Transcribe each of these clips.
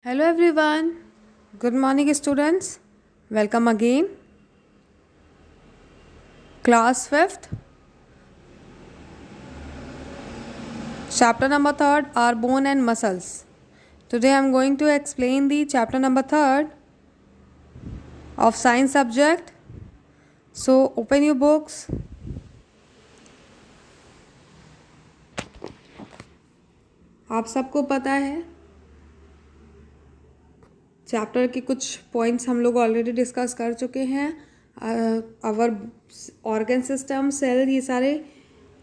Hello everyone. Good morning students. Welcome again. Class 5th. Chapter number 3 are bone and muscles. Today I am going to explain the chapter number 3 of science subject. So open your books. आप सबको पता है chapter के कुछ points हम लोग already discuss कर चुके हैं. आवर ऑर्गन सिस्टम, सेल, ये सारे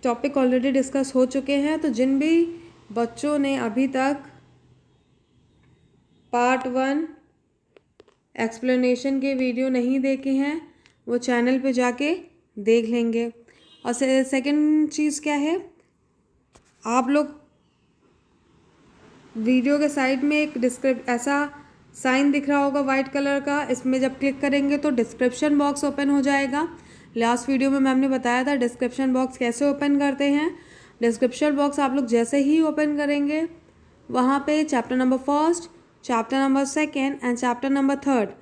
टॉपिक ऑलरेडी डिस्कस हो चुके हैं. तो जिन भी बच्चों ने अभी तक पार्ट 1 एक्सप्लेनेशन के वीडियो नहीं देखे हैं वो चैनल पे जाके देख लेंगे. और सेकंड चीज़ क्या है, आप लोग वीडियो के साइड में एक ऐसा साइन दिख रहा होगा वाइट कलर का, इसमें जब क्लिक करेंगे तो डिस्क्रिप्शन बॉक्स ओपन हो जाएगा. लास्ट वीडियो में मैम ने बताया था डिस्क्रिप्शन बॉक्स कैसे ओपन करते हैं. डिस्क्रिप्शन बॉक्स आप लोग जैसे ही ओपन करेंगे वहाँ पे chapter number 1, chapter number 2 and chapter number 3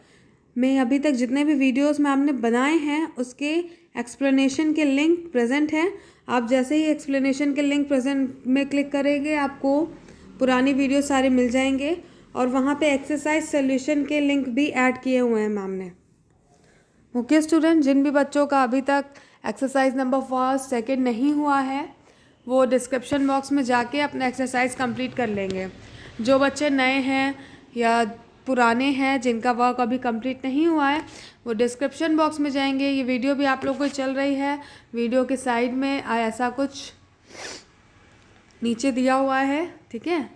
में अभी तक जितने भी वीडियोस मैम ने बनाए हैं उसके एक्सप्लेनेशन के लिंक प्रेजेंट हैं. आप जैसे ही एक्सप्लेनेशन के लिंक प्रेजेंट में क्लिक करेंगे आपको पुरानी वीडियो सारे मिल जाएंगे. और वहाँ पे एक्सरसाइज सोल्यूशन के लिंक भी ऐड किए हुए हैं मैम ने. ओके स्टूडेंट, जिन भी बच्चों का अभी तक एक्सरसाइज नंबर 1, 2 नहीं हुआ है वो डिस्क्रिप्शन बॉक्स में जाके अपना एक्सरसाइज कंप्लीट कर लेंगे. जो बच्चे नए हैं या पुराने हैं जिनका वर्क अभी कंप्लीट नहीं हुआ है वो डिस्क्रिप्शन बॉक्स में जाएंगे. ये वीडियो भी आप लोगों को चल रही है, वीडियो के साइड में ऐसा कुछ नीचे दिया हुआ है, ठीक है.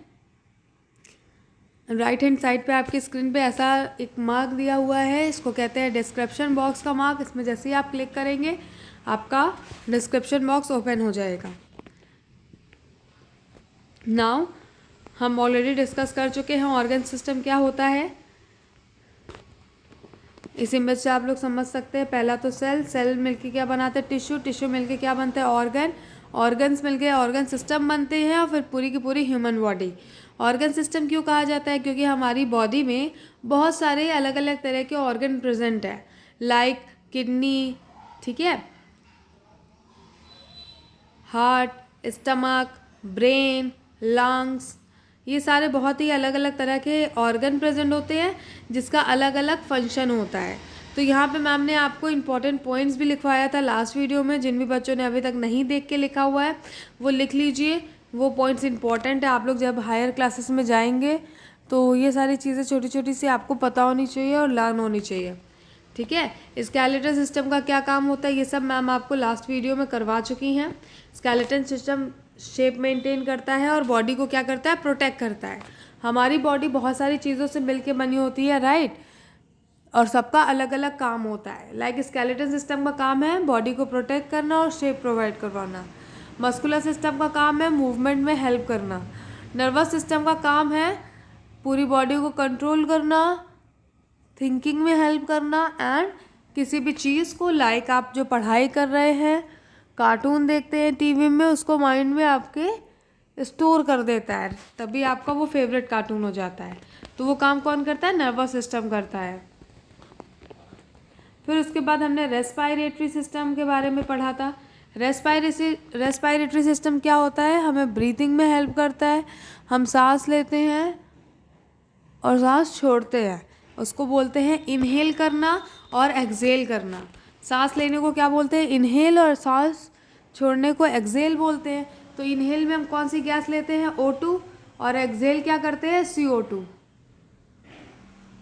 राइट हैंड साइड पे आपकी स्क्रीन पे ऐसा एक मार्क दिया हुआ है, इसको कहते हैं डिस्क्रिप्शन बॉक्स का मार्क. इसमें जैसे ही आप क्लिक करेंगे आपका डिस्क्रिप्शन बॉक्स ओपन हो जाएगा. नाउ हम ऑलरेडी डिस्कस कर चुके हैं ऑर्गन सिस्टम क्या होता है. इस इमेज से आप लोग समझ सकते हैं. पहला तो सेल मिलके क्या बनाते हैं, टिश्यू मिलके क्या बनता है, ऑर्गन्स मिलके ऑर्गन सिस्टम बनते हैं और फिर पूरी की पूरी ह्यूमन बॉडी. ऑर्गन सिस्टम क्यों कहा जाता है, क्योंकि हमारी बॉडी में बहुत सारे अलग अलग तरह के ऑर्गन प्रेजेंट है, लाइक किडनी, ठीक है, हार्ट, स्टमक, ब्रेन, लंग्स, ये सारे बहुत ही अलग अलग तरह के ऑर्गन प्रेजेंट होते हैं जिसका अलग अलग फंक्शन होता है. तो यहाँ पे मैम ने आपको इम्पॉर्टेंट पॉइंट्स भी लिखवाया था लास्ट वीडियो में. जिन भी बच्चों ने अभी तक नहीं देख के लिखा हुआ है वो लिख लीजिए, वो पॉइंट्स इंपॉर्टेंट है. आप लोग जब हायर क्लासेस में जाएंगे तो ये सारी चीज़ें छोटी छोटी सी आपको पता होनी चाहिए और लर्न होनी चाहिए, ठीक है. स्केलेटन सिस्टम का क्या काम होता है ये सब मैम आपको लास्ट वीडियो में करवा चुकी हैं. स्केलेटन सिस्टम शेप मेंटेन करता है और बॉडी को क्या करता है, प्रोटेक्ट करता है. हमारी बॉडी बहुत सारी चीज़ों से मिलके बनी होती है, राइट, और सबका अलग अलग काम होता है. लाइक स्केलेटन सिस्टम का काम है बॉडी को प्रोटेक्ट करना और शेप प्रोवाइड करवाना. मस्कुलर सिस्टम का काम है मूवमेंट में हेल्प करना. नर्वस सिस्टम का काम है पूरी बॉडी को कंट्रोल करना, थिंकिंग में हेल्प करना एंड किसी भी चीज़ को, लाइक आप जो पढ़ाई कर रहे हैं, कार्टून देखते हैं टीवी में, उसको माइंड में आपके स्टोर कर देता है, तभी आपका वो फेवरेट कार्टून हो जाता है. तो वो काम कौन करता है, नर्वस सिस्टम करता है. फिर उसके बाद हमने रेस्पायरेटरी सिस्टम के बारे में पढ़ा था. रेस्पायरेटरी सिस्टम क्या होता है, हमें ब्रीथिंग में हेल्प करता है. हम सांस लेते हैं और सांस छोड़ते हैं, उसको बोलते हैं इनहेल करना और एक्सहेल करना. सांस लेने को क्या बोलते हैं, इनहेल, और सांस छोड़ने को एक्सहेल बोलते हैं. तो इनहेल में हम कौन सी गैस लेते हैं, O2, और एक्सहेल क्या करते हैं, CO2.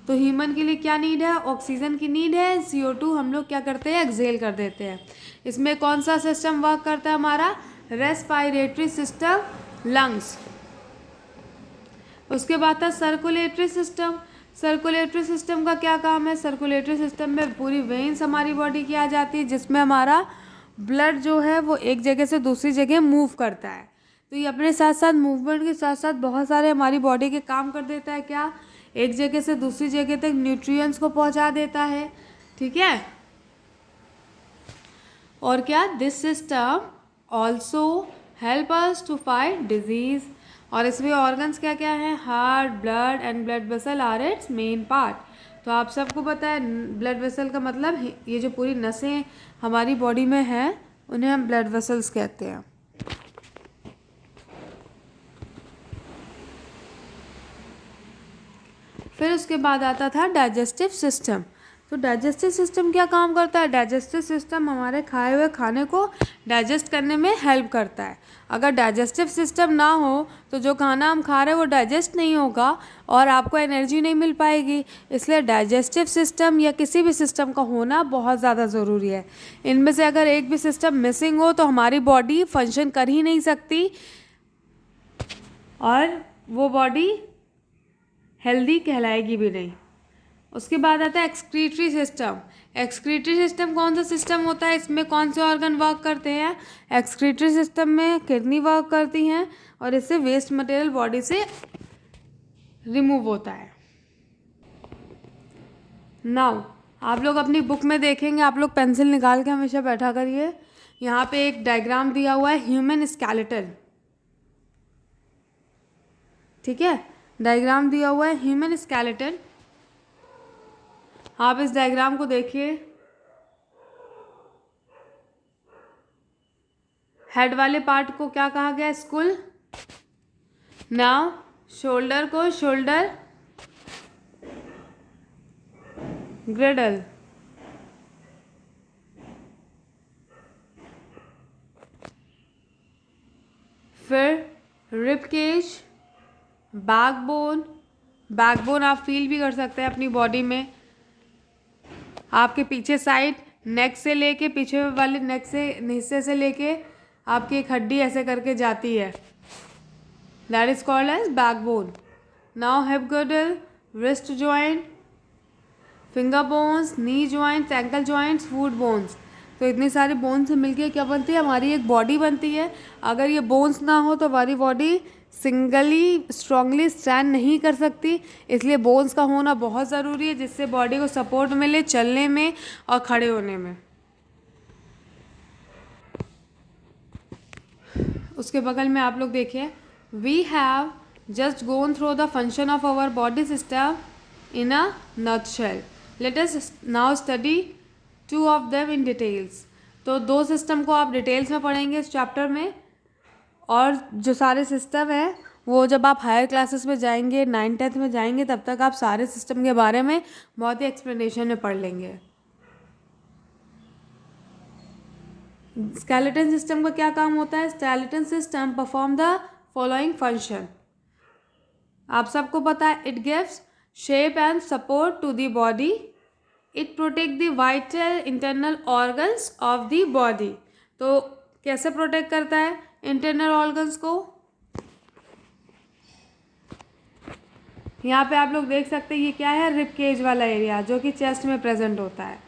तो ह्यूमन के लिए क्या नीड है, ऑक्सीजन की नीड है. CO2 हम लोग क्या करते हैं, एक्सहेल कर देते हैं. इसमें कौन सा सिस्टम वर्क करता है, हमारा रेस्पायरेटरी सिस्टम, लंग्स. उसके बाद था सर्कुलेटरी सिस्टम. सर्कुलेटरी सिस्टम का क्या काम है, सर्कुलेटरी सिस्टम में पूरी वेन्स हमारी बॉडी की आ जाती है जिसमें हमारा ब्लड जो है वो एक जगह से दूसरी जगह मूव करता है. तो ये अपने साथ साथ मूवमेंट के साथ साथ बहुत सारे हमारी बॉडी के काम कर देता है. क्या, एक जगह से दूसरी जगह तक न्यूट्रिएंट्स को पहुंचा देता है, ठीक है. और क्या, this system also help us to fight disease. और इसमें ऑर्गन्स क्या क्या हैं, heart, blood and blood vessel are its main part. तो आप सबको पता है ब्लड वेसल का मतलब ये जो पूरी नसें हमारी बॉडी में हैं उन्हें हम ब्लड वेसल्स कहते हैं। फिर उसके बाद आता था डाइजेस्टिव सिस्टम। तो डाइजेस्टिव सिस्टम क्या काम करता है? डाइजेस्टिव सिस्टम हमारे खाए हुए खाने को डाइजेस्ट करने में हेल्प करता है। अगर डाइजेस्टिव सिस्टम ना हो तो जो खाना हम खा रहे हैं वो डाइजेस्ट नहीं होगा और आपको एनर्जी नहीं मिल पाएगी। इसलिए डाइजेस्टिव सिस्टम या किसी भी सिस्टम का होना बहुत ज़्यादा ज़रूरी है। इनमें से अगर एक भी सिस्टम मिसिंग हो तो हमारी बॉडी फंक्शन कर ही नहीं सकती और वो बॉडी हेल्दी कहलाएगी भी नहीं। उसके बाद आता है एक्सक्रीटरी सिस्टम। एक्सक्रीटरी सिस्टम कौन सा सिस्टम होता है? इसमें कौन से ऑर्गन वर्क करते हैं? एक्सक्रीटरी सिस्टम में किडनी वर्क करती हैं और इससे वेस्ट मटेरियल बॉडी से रिमूव होता है। नाउ आप लोग अपनी बुक में देखेंगे, आप लोग पेंसिल निकाल के हमेशा बैठा करिए। यहाँ पे एक डायग्राम दिया हुआ है ह्यूमन स्केलेटन, ठीक है, डायग्राम दिया हुआ है ह्यूमन स्केलेटन। आप इस डायग्राम को देखिए। हेड वाले पार्ट को क्या कहा गया? स्कुल। नाउ शोल्डर को शोल्डर ग्रेडल। फिर रिब केज, बैकबोन। बैकबोन आप फील भी कर सकते हैं अपनी बॉडी में। आपके पीछे साइड नेक से लेके, पीछे वाले नेक से हिस्से से लेके आपकी एक हड्डी ऐसे करके जाती है, that is called as backbone. Now hip girdle, wrist joint, finger bones, knee joints, ankle joints, foot bones. तो इतनी सारी बोन्स से मिलके क्या बनती है? हमारी एक बॉडी बनती है। अगर ये बोन्स ना हो तो हमारी बॉडी सिंगली स्ट्रांगली स्टैंड नहीं कर सकती, इसलिए बोन्स का होना बहुत ज़रूरी है जिससे बॉडी को सपोर्ट मिले चलने में और खड़े होने में। उसके बगल में आप लोग देखिए, we have just gone through the function of our body system in a nutshell. Let us now study two of them in details. तो दो सिस्टम को आप डिटेल्स में पढ़ेंगे इस चैप्टर में, और जो सारे सिस्टम है वो जब आप हायर क्लासेस में जाएंगे, 9th-10th में जाएंगे, तब तक आप सारे सिस्टम के बारे में बहुत ही एक्सप्लेनेशन में पढ़ लेंगे। स्केलेटन सिस्टम का क्या काम होता है? Skeleton system perform the following function. आप सबको पता है, it gives shape and support to the body, it protect the vital internal organs of the body. तो कैसे प्रोटेक्ट करता है इंटरनल ऑर्गन्स को? यहाँ पे आप लोग देख सकते हैं, ये क्या है? रिब केज वाला एरिया जो कि चेस्ट में प्रेजेंट होता है।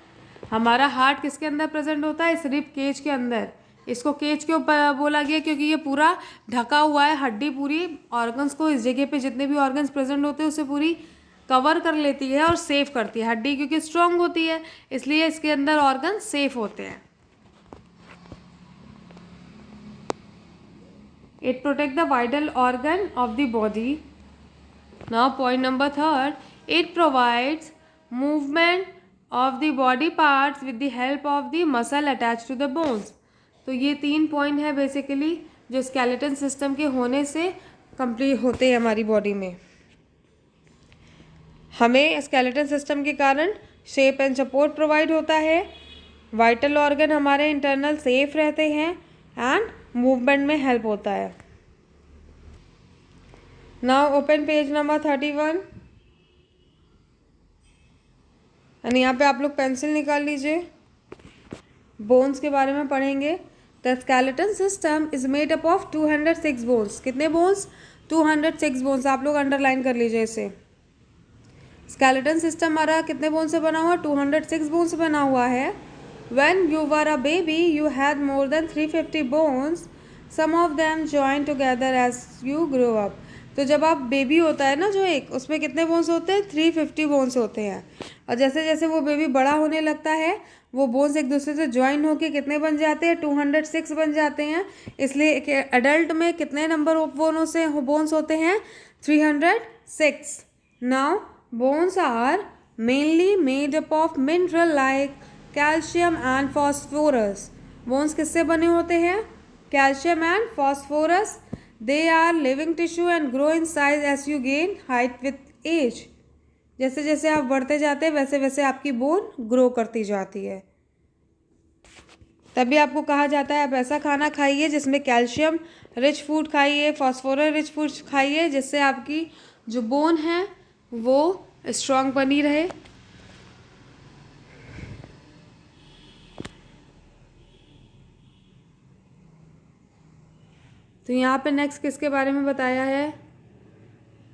हमारा हार्ट किसके अंदर प्रेजेंट होता है? इस रिब केज के अंदर। इसको केज क्यों बोला गया? क्योंकि ये पूरा ढका हुआ है, हड्डी पूरी ऑर्गन्स को, इस जगह पे जितने भी ऑर्गन्स प्रेजेंट होते हैं उसे पूरी कवर कर लेती है और सेफ करती है। हड्डी क्योंकि स्ट्रांग होती है इसलिए इसके अंदर ऑर्गन सेफ होते हैं। It protect the vital organ of the body. Now point number 3, it provides movement of the body parts with the help of the muscle attach to the bones. तो ये 3 point है basically जो skeleton system के होने से complete होते हैं हमारी बॉडी में। हमें स्केलेटन सिस्टम के कारण शेप एंड सपोर्ट प्रोवाइड होता है, वाइटल ऑर्गन हमारे इंटरनल सेफ रहते हैं एंड मूवमेंट में हेल्प होता है। Now open page number 31 and यहाँ पे आप लोग पेंसिल निकाल लीजिए। बोन्स के बारे में पढ़ेंगे। The skeleton system is made up of 206 bones. कितने बोन्स? 206 बोन्स। आप लोग अंडरलाइन कर लीजिए इसे। स्केलेटन सिस्टम हमारा कितने बोन से बना हुआ? 206 बोन से बना हुआ है। When you were a baby, you had more than 350 bones. Some of them join together as you grow up. तो जब आप बेबी होता है ना जो एक, उसमें कितने बोन्स होते हैं? 350 बोन्स होते हैं। और जैसे जैसे वो बेबी बड़ा होने लगता है वो बोन्स एक दूसरे से ज्वाइन होके कितने बन जाते हैं, 206 बन जाते हैं। इसलिए एक एडल्ट में कितने नंबर ऑफ बोन्स होते हैं, 306। Now bones are mainly made up of mineral like calcium and phosphorus. Bones किससे बने होते हैं, calcium and phosphorus. They are living tissue and grow in size as you gain height with age. जैसे जैसे आप बढ़ते जाते हैं वैसे वैसे आपकी बोन ग्रो करती जाती है। तभी आपको कहा जाता है आप ऐसा खाना खाइए जिसमें कैल्शियम रिच फूड खाइए, फॉस्फोरस रिच फूड खाइए, जिससे आपकी जो बोन है वो स्ट्रांग बनी रहे। तो यहाँ पे नेक्स्ट किसके बारे में बताया है,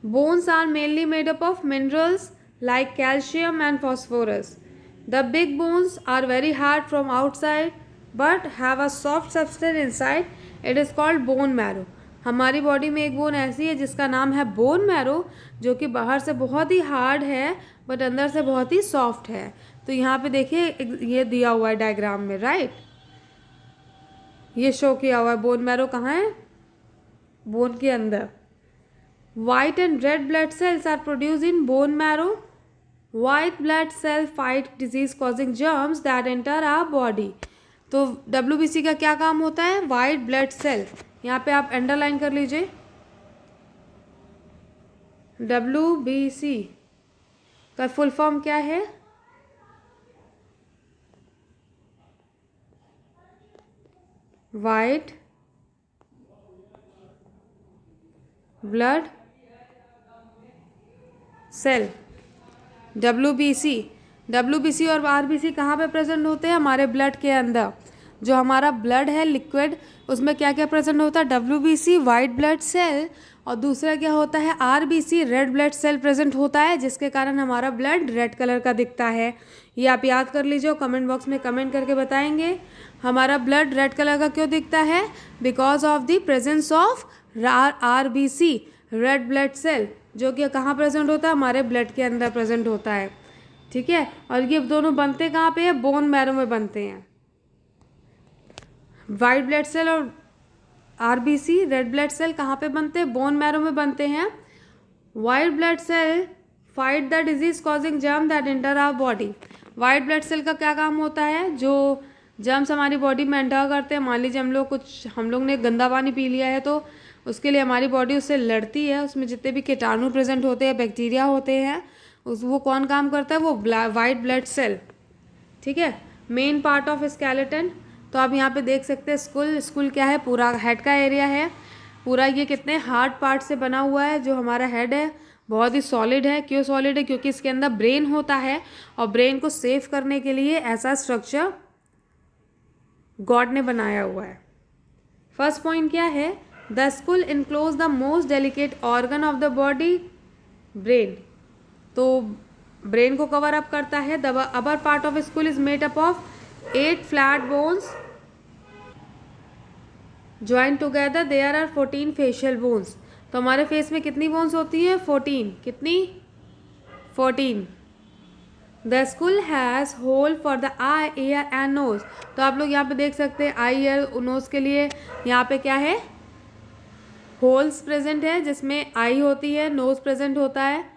bones are mainly made up of minerals like calcium and phosphorus. The big bones are very hard from outside but have a soft substance inside. It is called bone marrow. हमारी body में एक bone ऐसी है जिसका नाम है bone marrow, जो कि बाहर से बहुत ही हार्ड है बट अंदर से बहुत ही सॉफ्ट है। तो यहाँ पे देखिए ये दिया हुआ है डायग्राम में, राइट, ये शो किया हुआ है बोन मैरो कहाँ है, बोन के अंदर। White and red blood cells are produced in bone marrow. White blood cell fight disease causing germs that enter our body. तो WBC का क्या काम होता है, वाइट ब्लड सेल। यहाँ पे आप अंडरलाइन कर लीजिए, WBC का फुल फॉर्म क्या है, वाइट ब्लड सेल। WBC और RBC कहाँ पे प्रेजेंट होते हैं, हमारे ब्लड के अंदर। जो हमारा ब्लड है लिक्विड, उसमें क्या क्या प्रेजेंट होता है, WBC वाइट ब्लड सेल, और दूसरा क्या होता है, RBC red blood cell present होता है, जिसके कारण हमारा ब्लड रेड कलर का दिखता है। ये आप याद कर लीजिए और कमेंट बॉक्स में कमेंट करके बताएंगे हमारा ब्लड रेड कलर का क्यों दिखता है, because of the presence of RBC red blood cell, जो कि कहाँ प्रेजेंट होता है, हमारे ब्लड के अंदर प्रेजेंट होता है। ठीक है, और ये दोनों बनते कहाँ पे है, बोन मैरो में बनते हैं। वाइट ब्लड सेल और RBC रेड ब्लड सेल कहाँ पे बनते हैं, बोन मैरो में बनते हैं। White blood cell fight the disease causing germ that enter our body. White blood cell का क्या काम होता है, जो जर्म्स हमारी बॉडी में एंटर करते हैं, मान लीजिए हम लोग ने गंदा पानी पी लिया है तो उसके लिए हमारी बॉडी उससे लड़ती है, उसमें जितने भी कीटाणु प्रेजेंट होते हैं, बैक्टीरिया होते हैं, वो कौन काम करता है, वो वाइट ब्लड सेल। ठीक है, मेन पार्ट ऑफ स्केलेटन। तो आप यहाँ पे देख सकते हैं स्कुल क्या है, पूरा हेड का एरिया है, पूरा ये कितने हार्ड पार्ट से बना हुआ है। जो हमारा हेड है बहुत ही सॉलिड है। क्यों सॉलिड है, क्योंकि इसके अंदर ब्रेन होता है और ब्रेन को सेव करने के लिए ऐसा स्ट्रक्चर गॉड ने बनाया हुआ है। फर्स्ट पॉइंट क्या है, the skull enclose the most delicate organ of the body, brain. तो ब्रेन को कवर अप करता है। The upper part of skull is made up of 8 flat bones join together, there are 14 facial bones. तो हमारे face में कितनी bones होती है, 14। कितनी, 14। The skull has hole for the eye, ear and nose. तो आप लोग यहाँ पे देख सकते हैं आई, ईयर, नोज के लिए यहाँ पे क्या है, होल्स प्रेजेंट है, जिसमें आई होती है, नोज प्रेजेंट होता है।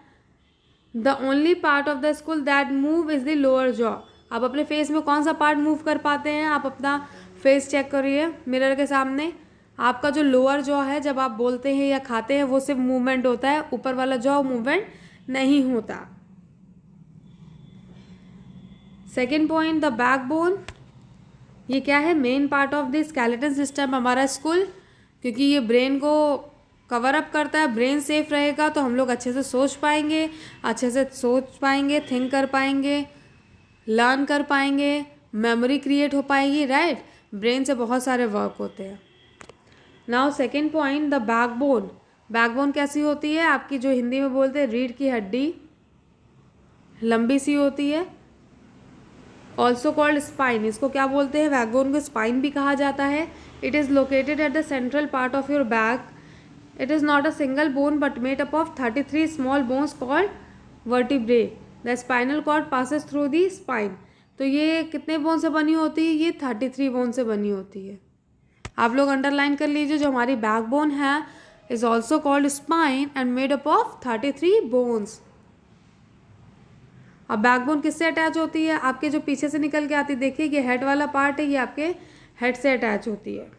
The only part of the school that move is the lower jaw. आप अपने फेस में कौन सा पार्ट मूव कर पाते हैं, आप अपना फेस चेक करिए मिरर के सामने। आपका जो लोअर जॉ है, जब आप बोलते हैं या खाते हैं वो सिर्फ मूवमेंट होता है, ऊपर वाला जॉ मूवमेंट नहीं होता। Second point, the backbone. ये क्या है, main part of the skeleton system हमारा स्कुल, क्योंकि ये ब्रेन को कवर अप करता है। ब्रेन सेफ रहेगा तो हम लोग अच्छे से सोच पाएंगे, थिंक कर पाएंगे, लर्न कर पाएंगे, मेमोरी क्रिएट हो पाएगी, राइट। ब्रेन से बहुत सारे वर्क होते हैं। Now second point, the backbone. Backbone कैसी होती है, आपकी जो हिंदी में बोलते हैं रीढ़ की हड्डी, लंबी सी होती है। ऑल्सो कॉल्ड स्पाइन, इसको क्या बोलते हैं, बैकबोन को स्पाइन भी कहा जाता है। It is located at the central part of your back. It is not a single bone but made up of 33 small bones called vertebrae. The spinal cord passes through the spine. तो ये कितने bone से बनी होती है? ये 33 bone से बनी होती है। आप लोग अंडरलाइन कर लीजिए, जो हमारी बैकबोन है is also called spine and made up of 33 bones. अब बैकबोन किससे अटैच होती है? आपके जो पीछे से निकल के आती है, देखिए ये हेड वाला पार्ट है, ये आपके हेड से अटैच होती है।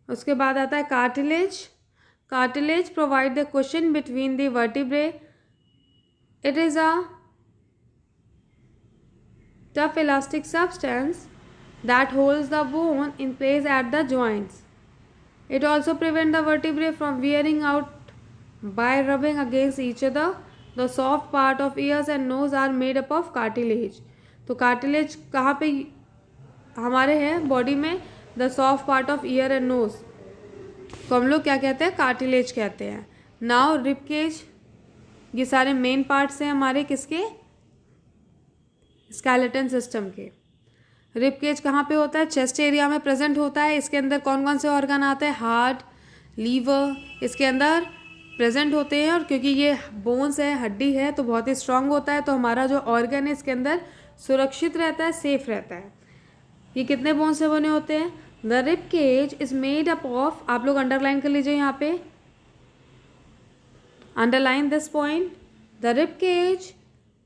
उसके बाद आता है cartilage. Cartilage provide the cushion between the vertebrae. It is a tough elastic substance that holds the bone in place at the joints. It also prevents the vertebrae from wearing out by rubbing against each other. The soft part of ears and nose are made up of cartilage. तो cartilage कहाँ पे हमारे हैं body में? The soft part of ear and nose को हम लोग क्या कहते हैं? कार्टिलेज कहते हैं। नाउ रिब केज, ये सारे मेन पार्ट्स हैं हमारे किसके? स्केलेटन सिस्टम के। रिब केज कहाँ पे होता है? चेस्ट एरिया में प्रेजेंट होता है। इसके अंदर कौन कौन से ऑर्गन आते हैं? हार्ट, लीवर इसके अंदर प्रेजेंट होते हैं। और क्योंकि ये बोन्स है, हड्डी है, तो बहुत ही स्ट्रांग होता है, तो हमारा जो ऑर्गन है इसके अंदर सुरक्षित रहता है, सेफ रहता है। ये कितने बोन से बने होते हैं? The rib cage is made up of, आप लोग अंडरलाइन कर लीजिए यहाँ पे, underline this point. The rib cage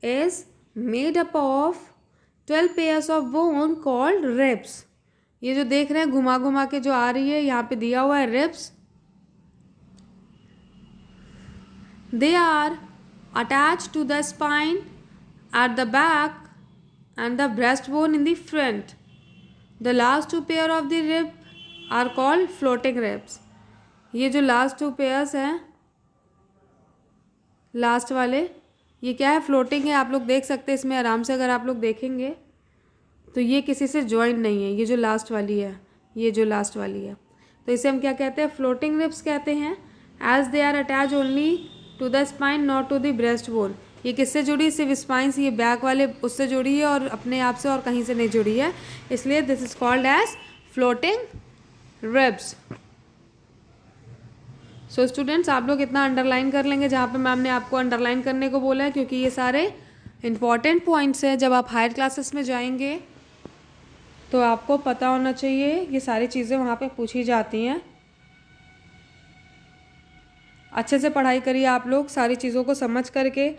is made up of 12 pairs of bone called ribs. ये जो देख रहे हैं घुमा घुमा के जो आ रही है, यहाँ पे दिया हुआ है ribs. They are attach to the spine at the back and the breastbone in the front. The last two pair of the rib are called floating ribs. ये जो लास्ट टू पेयर्स हैं, लास्ट वाले, ये क्या है? Floating है। आप लोग देख सकते हैं इसमें आराम से, अगर आप लोग देखेंगे तो ये किसी से ज्वाइंट नहीं है। ये जो लास्ट वाली है, ये जो लास्ट वाली है, तो इसे हम क्या कहते हैं? फ्लोटिंग रिब्स कहते हैं। As they are attach only to the spine not to the breast bone. ये किससे जुड़ी? सिर्फ स्पाइन से, ये बैक वाले उससे जुड़ी है और अपने आप से और कहीं से नहीं जुड़ी है, इसलिए this is called as floating ribs. So students, आप लोग इतना अंडरलाइन कर लेंगे जहाँ पे मैम ने आपको अंडरलाइन करने को बोला है, क्योंकि ये सारे इंपॉर्टेंट पॉइंट्स हैं। जब आप हायर क्लासेस में जाएंगे तो आपको पता होना चाहिए, ये सारी चीज़ें वहाँ पे पूछी जाती हैं। अच्छे से पढ़ाई करिए आप लोग, सारी चीज़ों को समझ करके।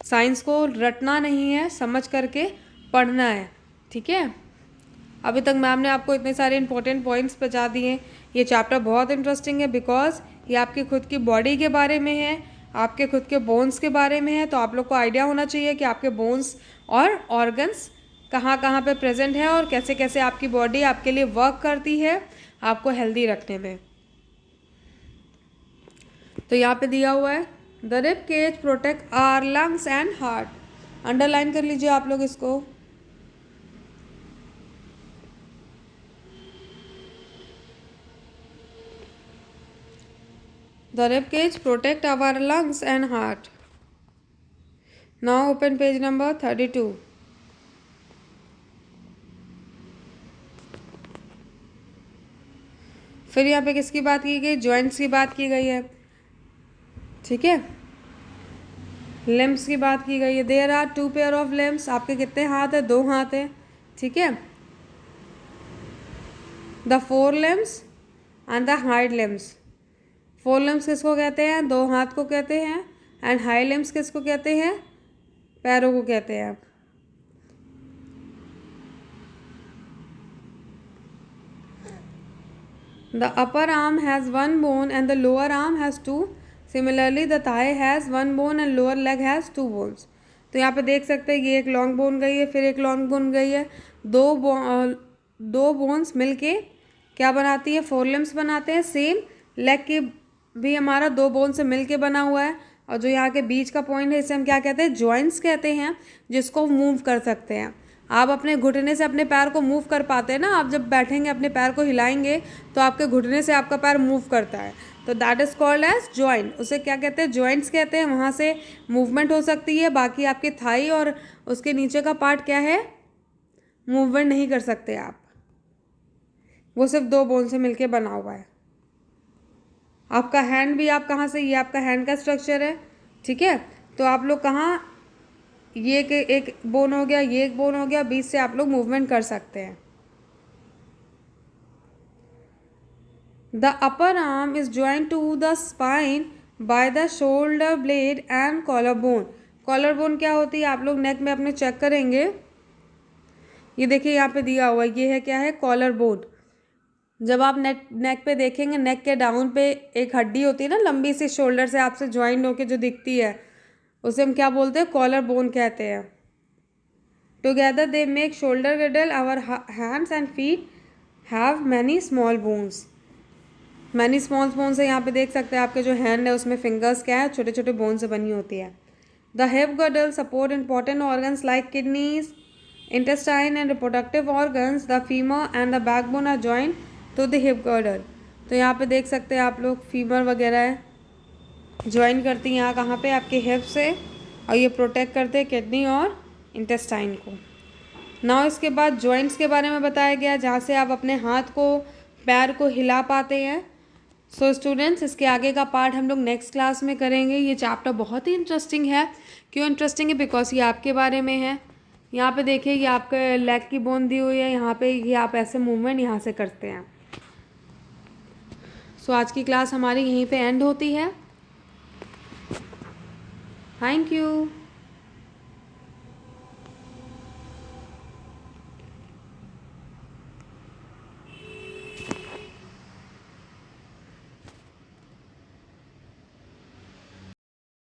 साइंस को रटना नहीं है, समझ करके पढ़ना है, ठीक है। अभी तक मैम ने आपको इतने सारे इंपॉर्टेंट पॉइंट्स बता दिए। ये चैप्टर बहुत इंटरेस्टिंग है, बिकॉज ये आपकी खुद की बॉडी के बारे में है, आपके खुद के बोन्स के बारे में है। तो आप लोग को आइडिया होना चाहिए कि आपके बोन्स और ऑर्गन्स कहाँ कहाँ पे प्रेजेंट है और कैसे कैसे आपकी बॉडी आपके लिए वर्क करती है आपको हेल्दी रखने में। तो यहाँ पे दिया हुआ है the rib cage protect our lungs and heart. Underline कर लीजिए आप लोग इसको। The rib cage protect our lungs and heart. Now open page number 32। फिर यहाँ पे किसकी बात की गई? जॉइंट्स की बात की गई है, ठीक है। लिम्स की बात की गई है। There are 2 pair of limbs. आपके कितने हाथ है? 2 हाथ है, ठीक है। The 4 limbs and the hind limbs. 4 limbs किसको कहते हैं? 2 हाथ को कहते हैं। एंड हाइंड लिम्स किसको कहते हैं? पैरों को कहते हैं। The upper arm has 1 bone and the lower arm has 2. Similarly, the thigh has 1 bone and lower leg has 2 bones. तो यहाँ पे देख सकते हैं ये एक लॉन्ग बोन गई है, फिर एक लॉन्ग बोन गई है। दो बोन्स मिलके क्या बनाती है? 4 लिम्स बनाते हैं। सेम लेग के भी हमारा 2 बोन से मिलके बना हुआ है। और जो यहाँ के बीच का पॉइंट है इसे हम क्या कहते हैं? जॉइंट्स कहते हैं, जिसको मूव कर सकते हैं। आप अपने घुटने से अपने पैर को मूव कर पाते हैं ना। आप जब बैठेंगे अपने पैर को हिलाएंगे तो आपके घुटने से आपका पैर मूव करता है, तो that is called as joint. उसे क्या कहते हैं? जॉइंट्स कहते हैं। वहाँ से मूवमेंट हो सकती है। बाकी आपके थाई और उसके नीचे का पार्ट क्या है? मूवमेंट नहीं कर सकते आप, वो सिर्फ 2 बोन से मिलके बना हुआ है। आपका हैंड भी आप कहाँ से, ये आपका हैंड का स्ट्रक्चर है, ठीक है। तो आप लोग कहाँ, ये एक बोन हो गया, ये एक बोन हो गया, बीच से आप लोग मूवमेंट कर सकते हैं। The upper arm is joint to the spine by the shoulder blade and collar bone. Collar bone क्या होती है, आप लोग नेक में अपने चेक करेंगे, ये देखिए यहाँ पे दिया हुआ है, ये है क्या है, कॉलर बोन। जब आप नेक पे देखेंगे, नेक के डाउन पे एक हड्डी होती है ना लंबी सी, शोल्डर से आपसे ज्वाइंट होके जो दिखती है, उसे हम क्या बोलते हैं, कॉलर बोन कहते हैं। Together they make shoulder girdle. Our hands and feet have many small bones. Many small bones है, यहाँ पे देख सकते हैं आपके जो हैंड है उसमें फिंगर्स क्या है, छोटे छोटे बोन से बनी होती है। The hip girdle support important organs like kidneys, intestine and reproductive organs. The femur and the backbone are joined to the hip girdle। तो यहाँ पे देख सकते हैं आप लोग, फीमर वगैरह है ज्वाइन करती हैं यहाँ कहाँ पे, आपके हिप से, और ये प्रोटेक्ट करते हैं किडनी और इंटेस्टाइन को। नाउ इसके बाद जॉइंट्स के बारे में बताया गया, जहाँ से आप अपने हाथ को, पैर को हिला पाते हैं। सो स्टूडेंट्स, इसके आगे का पार्ट हम लोग नेक्स्ट क्लास में करेंगे। ये चैप्टर बहुत ही इंटरेस्टिंग है। क्यों इंटरेस्टिंग है, बिकॉज ये आपके बारे में है। यहाँ पे देखिए, ये आपके लेग की बोन दी हुई है, यहाँ पे ये आप ऐसे मूवमेंट यहाँ से करते हैं। सो आज की क्लास हमारी यहीं पे एंड होती है। Thank you.